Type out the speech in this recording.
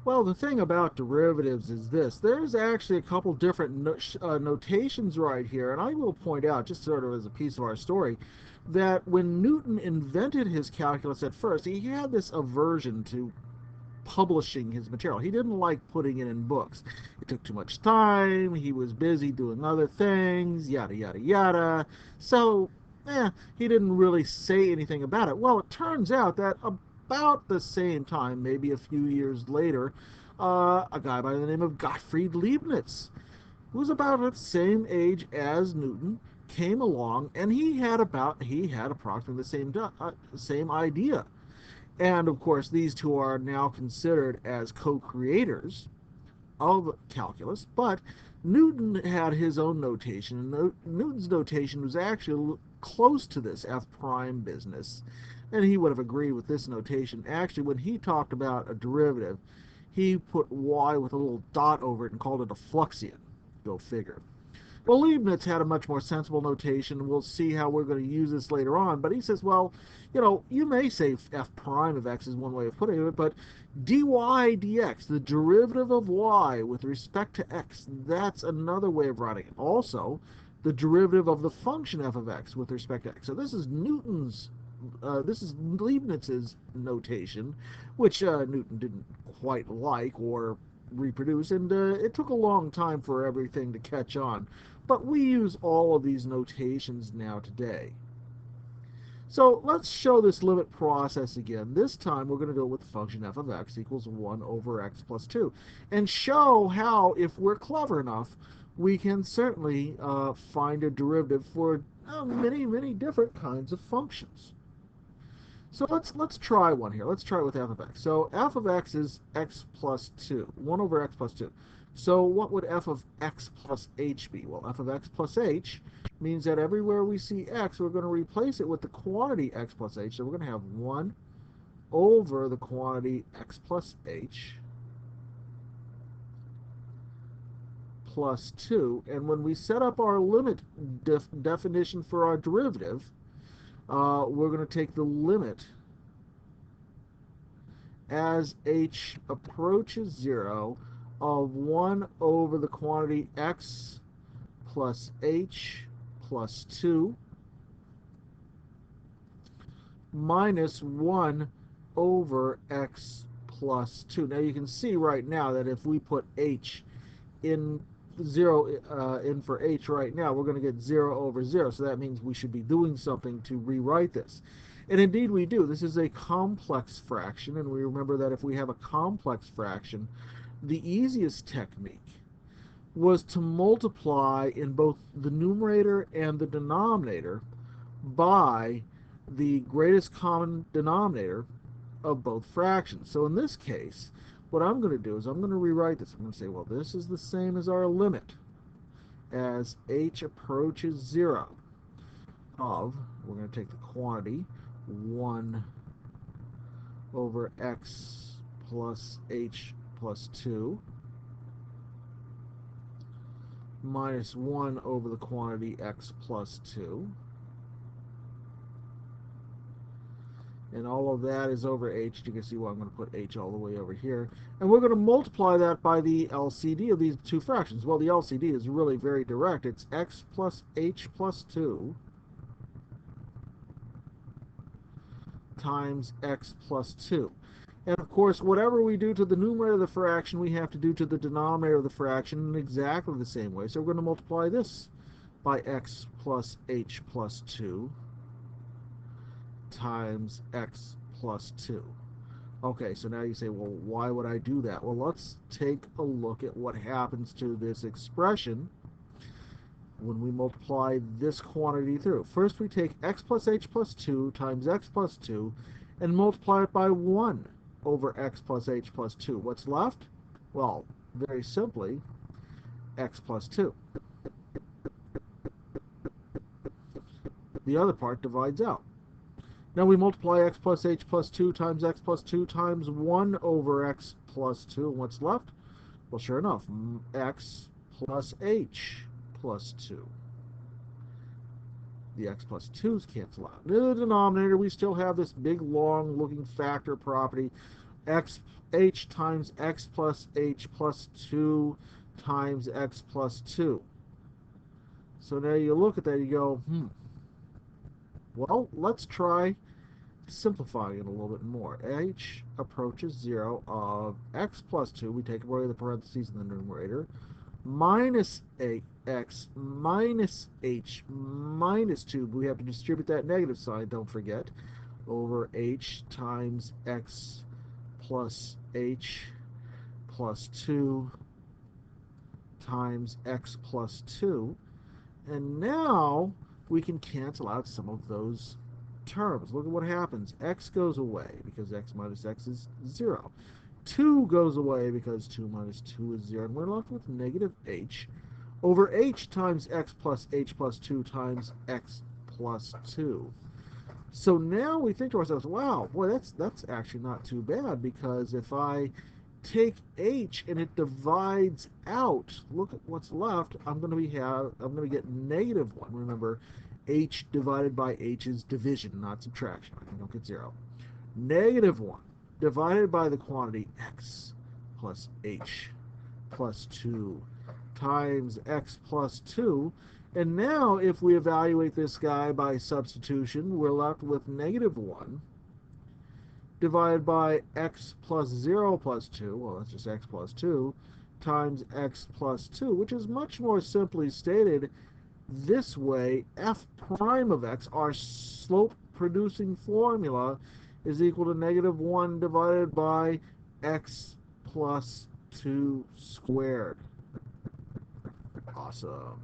Well, the thing about derivatives is this. There's actually a couple different notations right here, and I will point out, just sort of as a piece of our story, that when Newton invented his calculus at first, he had this aversion to publishing his material. He didn't like putting it in books. It took too much time. He was busy doing other things, yada, yada, yada. So, he didn't really say anything about it. Well, it turns out that about the same time, maybe a few years later, a guy by the name of Gottfried Leibniz, who was about the same age as Newton, came along, and he had approximately the same idea. And of course, these two are now considered as co-creators of calculus, but Newton had his own notation, and Newton's notation was actually close to this F prime business, and he would have agreed with this notation. Actually, when he talked about a derivative, he put y with a little dot over it and called it a fluxion. Go figure. Well, Leibniz had a much more sensible notation. We'll see how we're going to use this later on. But he says, well, you may say f prime of x is one way of putting it, but dy dx, the derivative of y with respect to x, that's another way of writing it. Also, the derivative of the function f of x with respect to x. So this is Leibniz's notation, which Newton didn't quite like or reproduce, and it took a long time for everything to catch on. But we use all of these notations now today. So let's show this limit process again. This time we're going to go with the function f of x equals 1 over x plus 2, and show how, if we're clever enough, we can certainly find a derivative for many, many different kinds of functions. So let's try one here. Let's try it with f of x. So f of x is x plus 2, 1 over x plus 2. So what would f of x plus h be? Well, f of x plus h means that everywhere we see x, we're going to replace it with the quantity x plus h. So we're going to have 1 over the quantity x plus h plus 2. And when we set up our limit definition for our derivative, we're going to take the limit as h approaches 0 of 1 over the quantity x plus h plus 2 minus 1 over x plus 2. Now you can see right now that if we put h in 0 in for h right now, we're going to get 0 over 0. So that means we should be doing something to rewrite this. And indeed we do. This is a complex fraction, and we remember that if we have a complex fraction, the easiest technique was to multiply in both the numerator and the denominator by the greatest common denominator of both fractions. So in this case, what I'm going to do is I'm going to rewrite this. I'm going to say, well, this is the same as our limit as h approaches 0 of, we're going to take the quantity 1 over x plus h plus 2 minus 1 over the quantity x plus 2. And all of that is over h. You can see why I'm going to put h all the way over here. And we're going to multiply that by the LCD of these two fractions. Well, the LCD is really very direct. It's x plus h plus 2 times x plus 2. And of course, whatever we do to the numerator of the fraction, we have to do to the denominator of the fraction in exactly the same way. So we're going to multiply this by x plus h plus 2 times x plus 2. Okay, so now you say, well, why would I do that? Well, let's take a look at what happens to this expression when we multiply this quantity through. First, we take x plus h plus 2 times x plus 2 and multiply it by 1 over x plus h plus 2. What's left? Well, very simply, x plus 2. The other part divides out. Now we multiply x plus h plus 2 times x plus 2 times 1 over x plus 2. And what's left? Well, sure enough, x plus h plus 2. The x plus 2's cancel out. In the denominator, we still have this big, long-looking factor property, x h times x plus h plus 2 times x plus 2. So now you look at that and you go, well, let's try simplifying it a little bit more. H approaches 0 of x plus 2, we take away the parentheses in the numerator, minus x minus h minus 2, we have to distribute that negative sign, don't forget, over h times x plus h plus 2 times x plus 2. And now we can cancel out some of those terms. Look at what happens. X goes away because x minus x is 0. 2 goes away because 2 minus 2 is 0. And we're left with negative h over h times x plus h plus 2 times x plus 2. So now we think to ourselves, wow, boy, that's actually not too bad, because if I take h and it divides out, look at what's left. I'm going to get negative 1. Remember, h divided by h is division, not subtraction. I don't get 0. Negative 1 divided by the quantity x plus h plus 2 times x plus 2. And now if we evaluate this guy by substitution, we're left with negative 1 divided by x plus 0 plus 2, well, that's just x plus 2, times x plus 2, which is much more simply stated this way. F prime of x, our slope-producing formula, is equal to negative 1 divided by x plus 2 squared. Awesome.